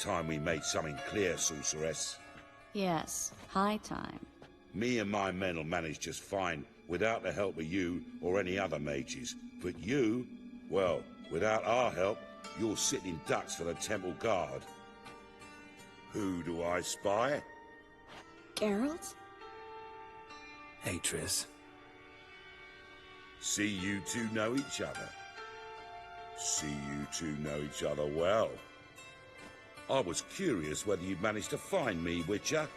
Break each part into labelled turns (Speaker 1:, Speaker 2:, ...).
Speaker 1: time we made something clear, sorceress.
Speaker 2: Yes, high time.
Speaker 1: Me and my men will manage just fine, without the help of you or any other mages. But you, well, without our help, you're sitting ducks for the temple guard. Who do I spy?
Speaker 2: Geralt?
Speaker 3: Hey, Triss.
Speaker 1: See you two know each other. See you two know each other well. I was curious whether you'd managed to find me, Witcher.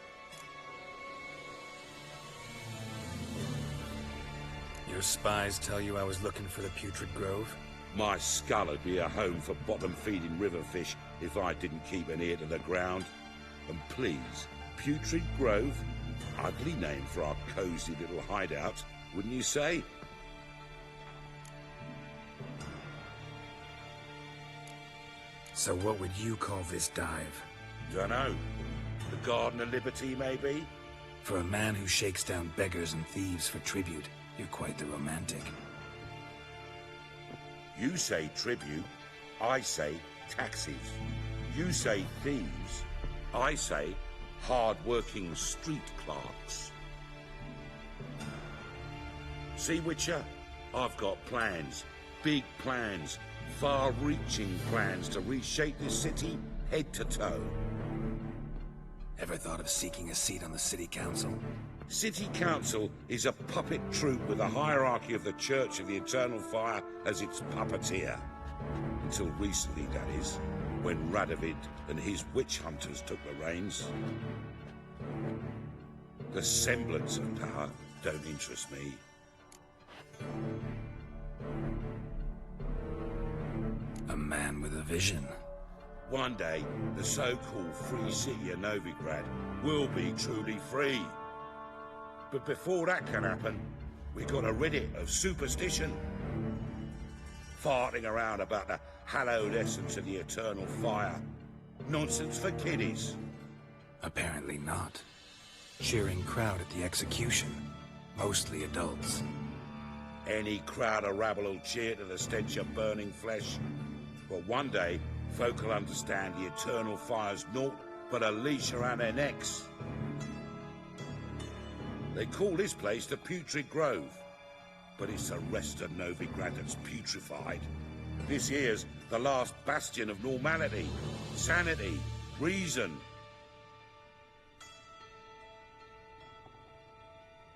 Speaker 3: Your spies tell you I was looking for the Putrid Grove?
Speaker 1: My skull would be a home for bottom-feeding river fish if I didn't keep an ear to the ground. And please, Putrid Grove? Ugly name for our cozy little hideout, wouldn't you say?
Speaker 3: So what would you call this dive?
Speaker 1: Dunno. The Garden of Liberty, maybe?
Speaker 3: For a man who shakes down beggars and thieves for tribute, you're quite the romantic.
Speaker 1: You say tribute, I say taxes. You say thieves, I say hard-working street clerks. See, Witcher? I've got plans. Big plans. Far-reaching plans to reshape this city head to toe.
Speaker 3: Ever thought of seeking a seat on the city council?
Speaker 1: City Council is a puppet troupe with a hierarchy of the Church of the Eternal Fire as its puppeteer. Until recently, that is, when Radovid and his witch hunters took the reins. The semblance of power don't interest me.
Speaker 3: A man with a vision.
Speaker 1: One day, the so-called free city of Novigrad will be truly free. But before that can happen, we gotta rid it of superstition. Farting around about the hallowed essence of the eternal fire. Nonsense for kiddies.
Speaker 3: Apparently not. Cheering crowd at the execution. Mostly adults.
Speaker 1: Any crowd of rabble will cheer to the stench of burning flesh. But one day, folk will understand the eternal fire's naught but a leash around their necks. They call this place the Putrid Grove, but it's the rest of Novigrad that's putrefied. This here's the last bastion of normality, sanity, reason.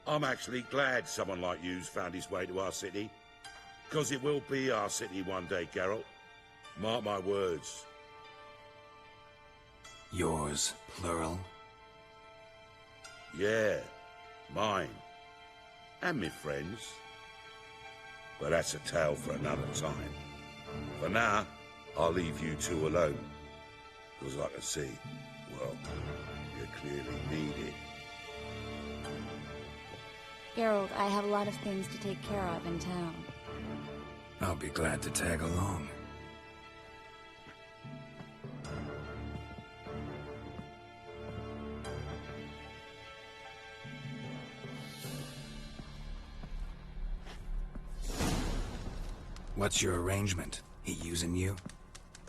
Speaker 1: I'm actually glad someone like you's found his way to our city, because it will be our city one day, Geralt. Mark my words.
Speaker 3: Yours, plural?
Speaker 1: Yeah. Mine. And me friends. But that's a tale for another time. For now, I'll leave you two alone. Because I can see, well, you clearly need it.
Speaker 2: Geralt, I have a lot of things to take care of in town.
Speaker 3: I'll be glad to tag along. What's your arrangement? He using you?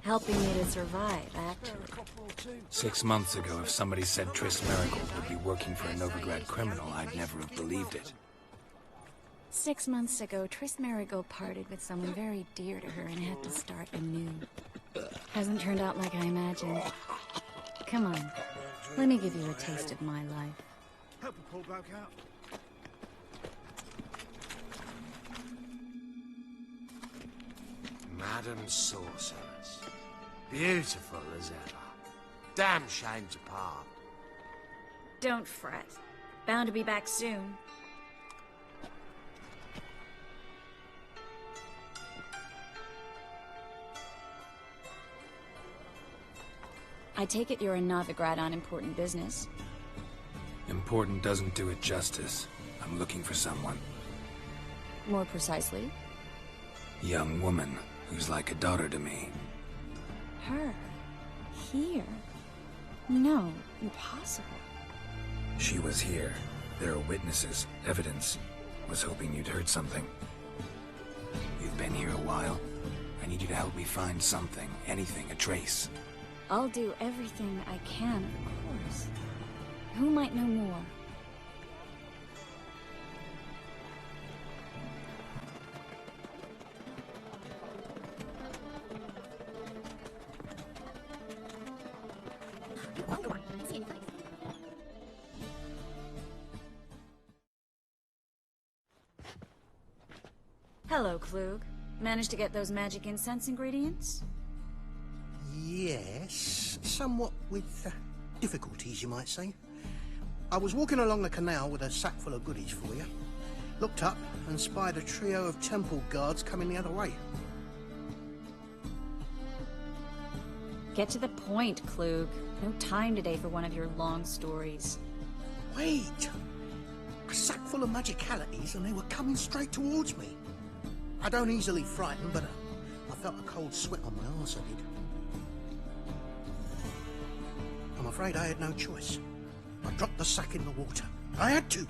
Speaker 2: Helping me to survive, actually.
Speaker 3: 6 months ago, if somebody said Triss Merigold would be working for a Novigrad criminal, I'd never have believed it.
Speaker 2: 6 months ago, Triss Merigold parted with someone very dear to her and had to start anew. Hasn't turned out like I imagined. Come on, let me give you a taste of my life.
Speaker 4: Help her pull back out.
Speaker 5: Madam Sorceress. Beautiful as ever. Damn shame to part.
Speaker 2: Don't fret. Bound to be back soon. I take it you're in Novigrad on important business.
Speaker 3: Important doesn't do it justice. I'm looking for someone.
Speaker 2: More precisely?
Speaker 3: Young woman who's like a daughter to me.
Speaker 2: Her? Here? No, impossible.
Speaker 3: She was here. There are witnesses, evidence. Was hoping you'd heard something. You've been here a while. I need you to help me find something, anything, a trace.
Speaker 2: I'll do everything I can, of course. Who might know more? Hello, Klug. Managed to get those magic incense ingredients?
Speaker 6: Yes, somewhat with difficulties, you might say. I was walking along the canal with a sack full of goodies for you. Looked up and spied a trio of temple guards coming the other way.
Speaker 2: Get to the point, Klug. No time today for one of your long stories.
Speaker 6: Wait! A sack full of magicalities and they were coming straight towards me. I don't easily frighten, but I felt a cold sweat on my arse, I did. I'm afraid I had no choice. I dropped the sack in the water. I had to.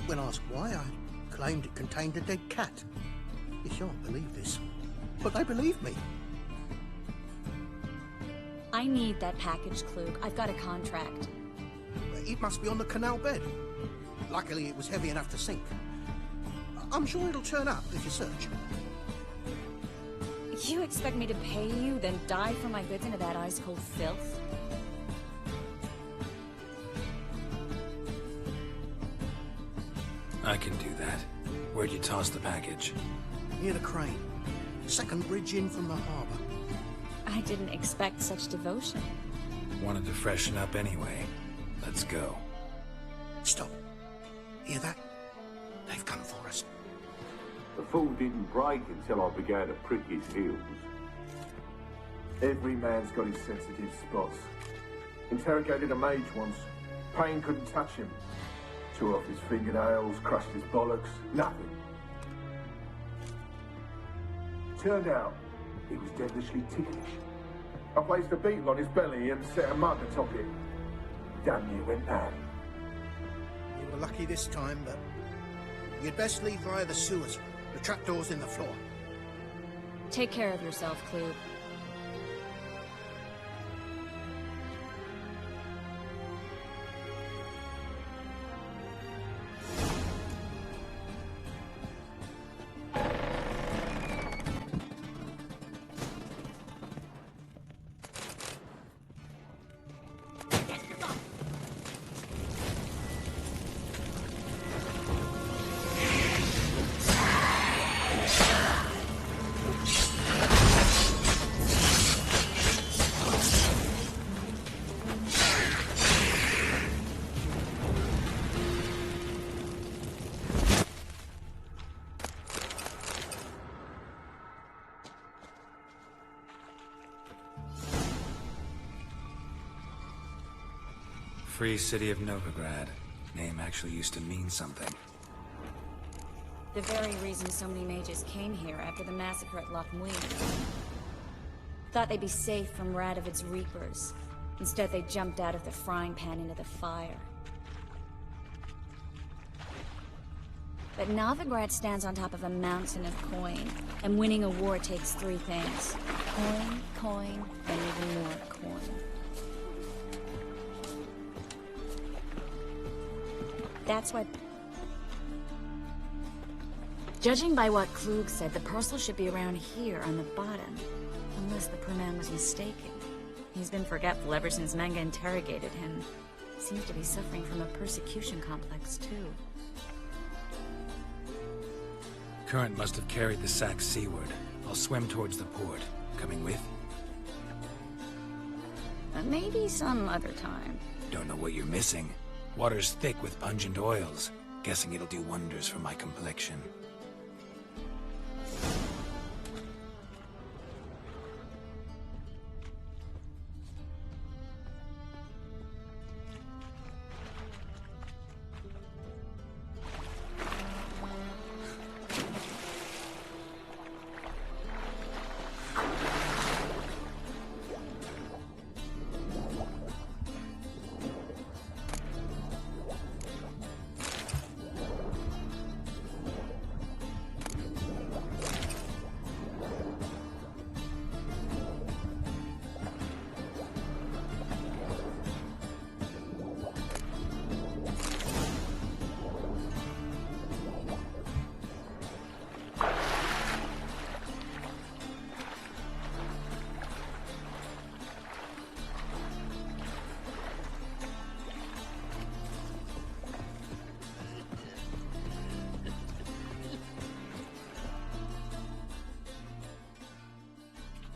Speaker 6: When asked why, I claimed it contained a dead cat. You shan't believe this, but they believed me.
Speaker 2: I need that package, Klug. I've got a contract.
Speaker 6: It must be on the canal bed. Luckily, it was heavy enough to sink. I'm sure it'll turn up if you search.
Speaker 2: You expect me to pay you, then dive for my goods into that ice-cold filth?
Speaker 3: I can do that. Where'd you toss the package?
Speaker 6: Near the crane. Second bridge in from the harbour.
Speaker 2: I didn't expect such devotion.
Speaker 3: Wanted to freshen up anyway. Let's go.
Speaker 6: Stop. Hear that? They've come for us.
Speaker 7: The fool didn't break until I began to prick his heels. Every man's got his sensitive spots. Interrogated a mage once. Pain couldn't touch him. Tore off his fingernails, crushed his bollocks, nothing. Turned out, he was devilishly ticklish. I placed a beetle on his belly and set a mug atop it. Damn near went mad.
Speaker 6: You were lucky this time, but you'd best leave via the sewers. The trapdoor's in the floor.
Speaker 2: Take care of yourself, Klug.
Speaker 3: Free City of Novigrad. Name actually used to mean something.
Speaker 2: The very reason so many mages came here after the massacre at Loch Muir. Thought they'd be safe from Radovid's reapers. Instead, they jumped out of the frying pan into the fire. But Novigrad stands on top of a mountain of coin, and winning a war takes three things. Coin, coin, and even more coin. That's what... Judging by what Klug said, the parcel should be around here on the bottom. Unless the poor man was mistaken. He's been forgetful ever since Manga interrogated him. Seems to be suffering from a persecution complex, too.
Speaker 3: Current must have carried the sack seaward. I'll swim towards the port. Coming with?
Speaker 2: Maybe some other time.
Speaker 3: Don't know what you're missing. Water's thick with pungent oils. Guessing it'll do wonders for my complexion.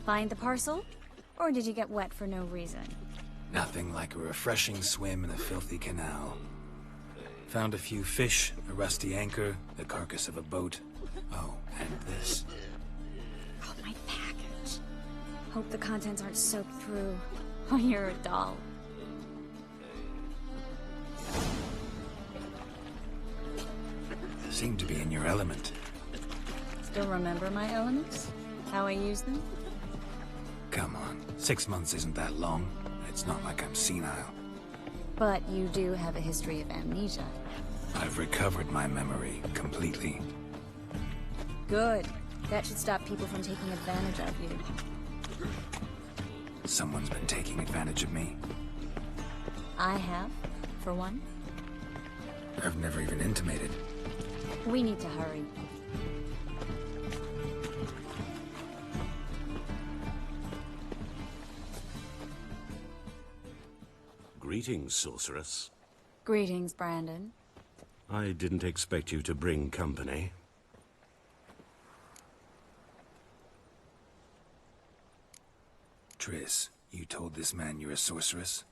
Speaker 2: Find the parcel? Or did you get wet for no reason?
Speaker 3: Nothing like a refreshing swim in a filthy canal. Found a few fish, a rusty anchor, the carcass of a boat. Oh, and this.
Speaker 2: Oh, my package. Hope the contents aren't soaked through. Oh, you're a doll.
Speaker 3: Seem to be in your element.
Speaker 2: Still remember my elements? How I use them?
Speaker 3: Come on, 6 months isn't that long. It's not like I'm senile.
Speaker 2: But you do have a history of amnesia.
Speaker 3: I've recovered my memory completely.
Speaker 2: Good. That should stop people from taking advantage of you.
Speaker 3: Someone's been taking advantage of me.
Speaker 2: I have, for one.
Speaker 3: I've never even intimated.
Speaker 2: We need to hurry.
Speaker 8: Greetings, sorceress.
Speaker 2: Greetings, Brandon.
Speaker 8: I didn't expect you to bring company.
Speaker 3: Triss, you told this man you're a sorceress?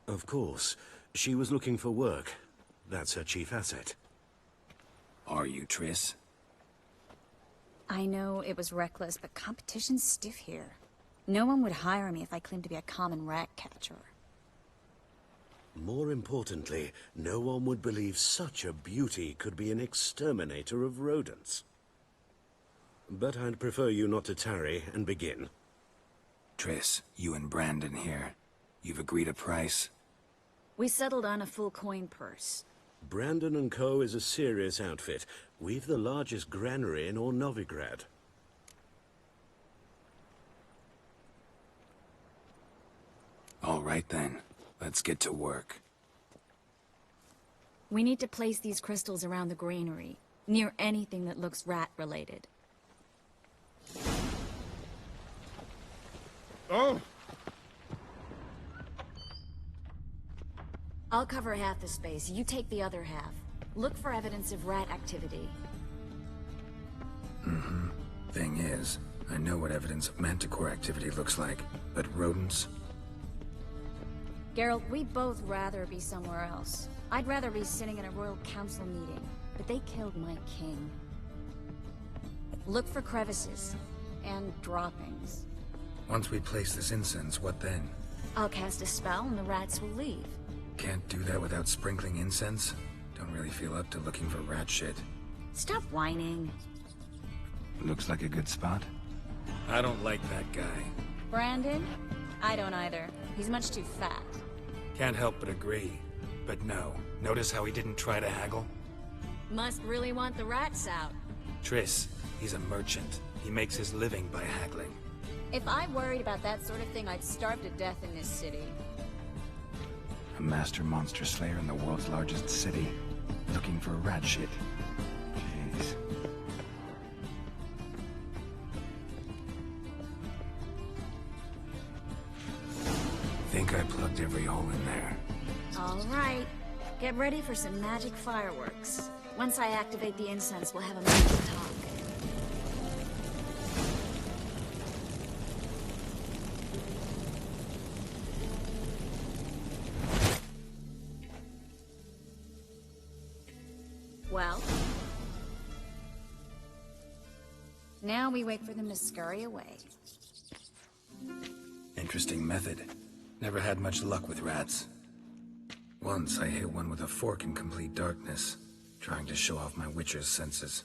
Speaker 8: Of course. She was looking for work. That's her chief asset.
Speaker 3: Are you, Triss?
Speaker 2: I know it was reckless, but competition's stiff here. No one would hire me if I claimed to be a common rat catcher.
Speaker 8: More importantly, no one would believe such a beauty could be an exterminator of rodents. But I'd prefer you not to tarry and begin.
Speaker 3: Triss, you and Brandon here. You've agreed a price?
Speaker 2: We settled on a full coin purse.
Speaker 8: Brandon and Co. is a serious outfit. We've the largest granary in all Novigrad.
Speaker 3: All right then. Let's get to work.
Speaker 2: We need to place these crystals around the granary, near anything that looks rat-related.
Speaker 4: Oh!
Speaker 2: I'll cover half the space, you take the other half. Look for evidence of rat activity.
Speaker 3: Thing is, I know what evidence of manticore activity looks like, but rodents?
Speaker 2: Geralt, we'd both rather be somewhere else. I'd rather be sitting in a royal council meeting, but they killed my king. Look for crevices, and droppings.
Speaker 3: Once we place this incense, what then?
Speaker 2: I'll cast a spell and the rats will leave.
Speaker 3: Can't do that without sprinkling incense? Don't really feel up to looking for rat shit.
Speaker 2: Stop whining.
Speaker 3: Looks like a good spot. I don't like that guy.
Speaker 2: Brandon? I don't either. He's much too fat.
Speaker 3: Can't help but agree. But no, notice how he didn't try to haggle?
Speaker 2: Must really want the rats out.
Speaker 3: Triss, he's a merchant. He makes his living by haggling.
Speaker 2: If I worried about that sort of thing, I'd starve to death in this city.
Speaker 3: A master monster slayer in the world's largest city. Looking for rat shit. Jeez. Think I plugged every hole in there.
Speaker 2: All right. Get ready for some magic fireworks. Once I activate the incense, we'll have a magic talk. Well? Now we wait for them to scurry away.
Speaker 3: Interesting method. Never had much luck with rats. Once I hit one with a fork in complete darkness, trying to show off my witcher's senses.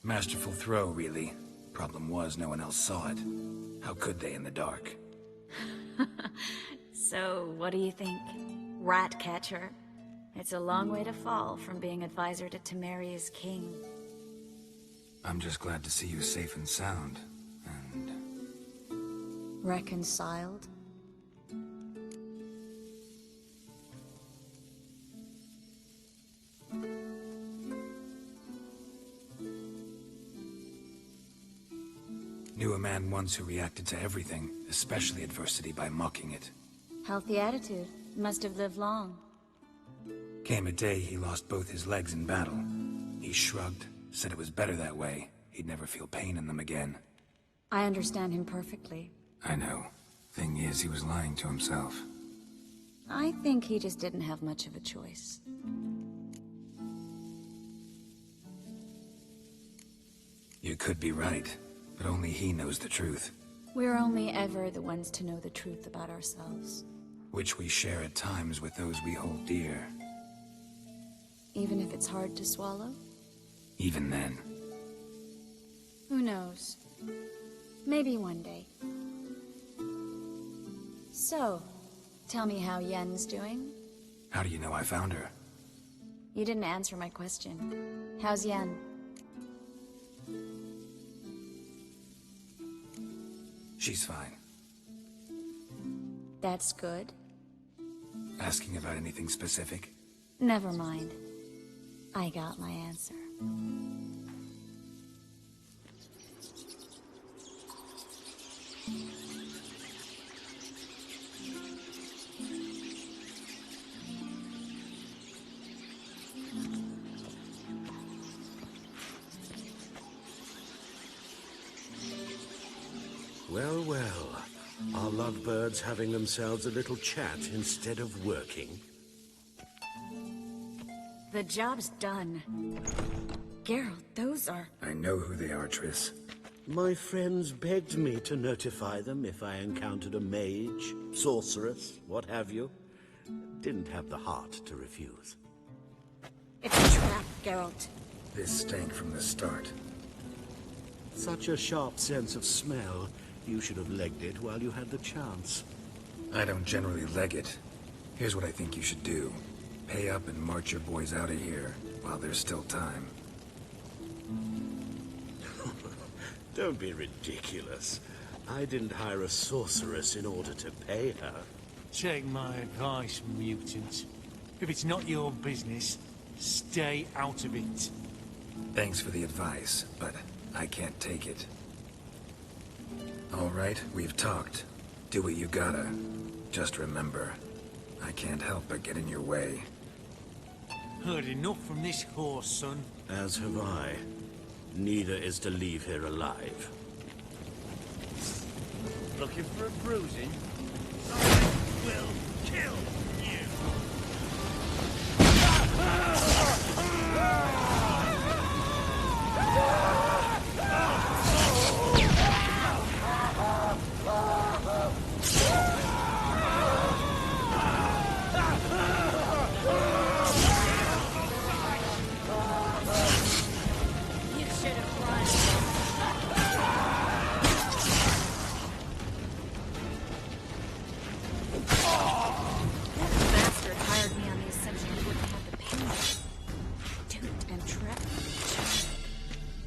Speaker 3: Masterful throw, really. Problem was, no one else saw it. How could they in the dark?
Speaker 2: So, what do you think? Rat catcher? It's a long way to fall from being advisor to Temeria's king.
Speaker 3: I'm just glad to see you safe and sound, and...
Speaker 2: Reconciled?
Speaker 3: Knew a man once who reacted to everything, especially adversity, by mocking it.
Speaker 2: Healthy attitude. Must have lived long.
Speaker 3: Came a day he lost both his legs in battle. He shrugged, said it was better that way. He'd never feel pain in them again.
Speaker 2: I understand him perfectly.
Speaker 3: I know. Thing is, he was lying to himself.
Speaker 2: I think he just didn't have much of a choice.
Speaker 3: You could be right, but only he knows the truth.
Speaker 2: We're only ever the ones to know the truth about ourselves.
Speaker 3: Which we share at times with those we hold dear.
Speaker 2: Even if it's hard to swallow?
Speaker 3: Even then.
Speaker 2: Who knows? Maybe one day. So, tell me how Yen's doing?
Speaker 3: How do you know I found her?
Speaker 2: You didn't answer my question. How's Yen?
Speaker 3: She's fine.
Speaker 2: That's good.
Speaker 3: Asking about anything specific?
Speaker 2: Never mind. I got my answer.
Speaker 8: Well, well. Are lovebirds having themselves a little chat instead of working?
Speaker 2: The job's done. Geralt, those are...
Speaker 3: I know who they are, Triss.
Speaker 8: My friends begged me to notify them if I encountered a mage, sorceress, what have you. Didn't have the heart to refuse.
Speaker 2: It's a trap, Geralt.
Speaker 3: This stank from the start.
Speaker 8: Such a sharp sense of smell. You should have legged it while you had the chance.
Speaker 3: I don't generally leg it. Here's what I think you should do. Pay up and march your boys out of here, while there's still time.
Speaker 8: Don't be ridiculous. I didn't hire a sorceress in order to pay her.
Speaker 4: Take my advice, mutant. If it's not your business, stay out of it.
Speaker 3: Thanks for the advice, but I can't take it. All right, we've talked. Do what you gotta. Just remember, I can't help but get in your way.
Speaker 4: Heard enough from this horse, son.
Speaker 8: As have I. Neither is to leave here alive.
Speaker 4: Looking for a bruising? I will kill you!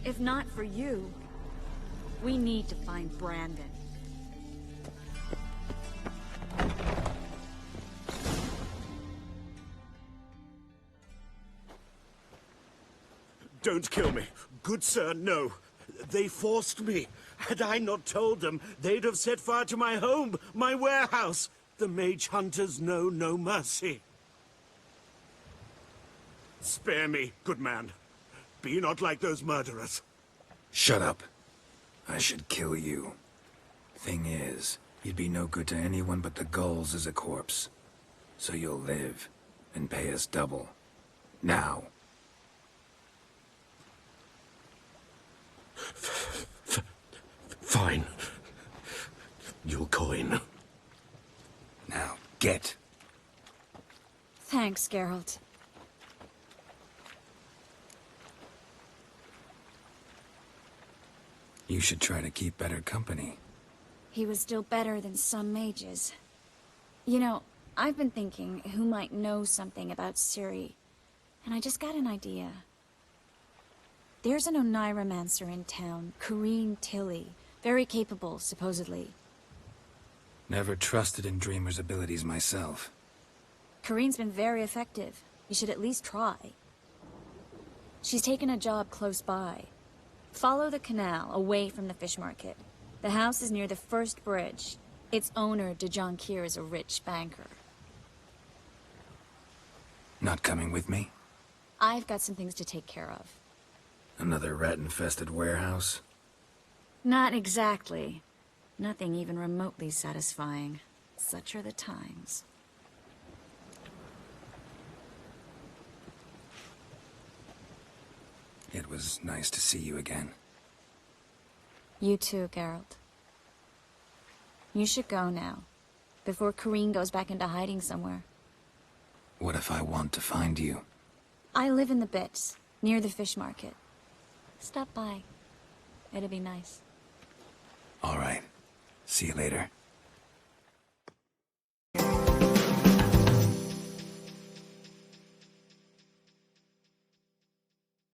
Speaker 2: If not for you, we need to find Brandon.
Speaker 8: Don't kill me. Good sir, no. They forced me. Had I not told them, they'd have set fire to my home, my warehouse. The mage hunters know no mercy. Spare me, good man. Be not like those murderers.
Speaker 3: Shut up. I should kill you. Thing is, you'd be no good to anyone but the gulls as a corpse. So you'll live, and pay us double. Now.
Speaker 8: Fine. Your coin.
Speaker 3: Now, get.
Speaker 2: Thanks, Geralt.
Speaker 3: You should try to keep better company.
Speaker 2: He was still better than some mages. You know, I've been thinking who might know something about Ciri, and I just got an idea. There's an Oneiromancer in town, Corrine Tilly. Very capable, supposedly.
Speaker 3: Never trusted in Dreamer's abilities myself.
Speaker 2: Corrine's been very effective. You should at least try. She's taken a job close by. Follow the canal, away from the fish market. The house is near the first bridge. Its owner, Dejon Kier, is a rich banker.
Speaker 3: Not coming with me?
Speaker 2: I've got some things to take care of.
Speaker 3: Another rat-infested warehouse?
Speaker 2: Not exactly. Nothing even remotely satisfying. Such are the times.
Speaker 3: It was nice to see you again.
Speaker 2: You too, Geralt. You should go now, before Kareen goes back into hiding somewhere.
Speaker 3: What if I want to find you?
Speaker 2: I live in the Bits, near the fish market. Stop by. It'd be nice.
Speaker 3: All right. See you later.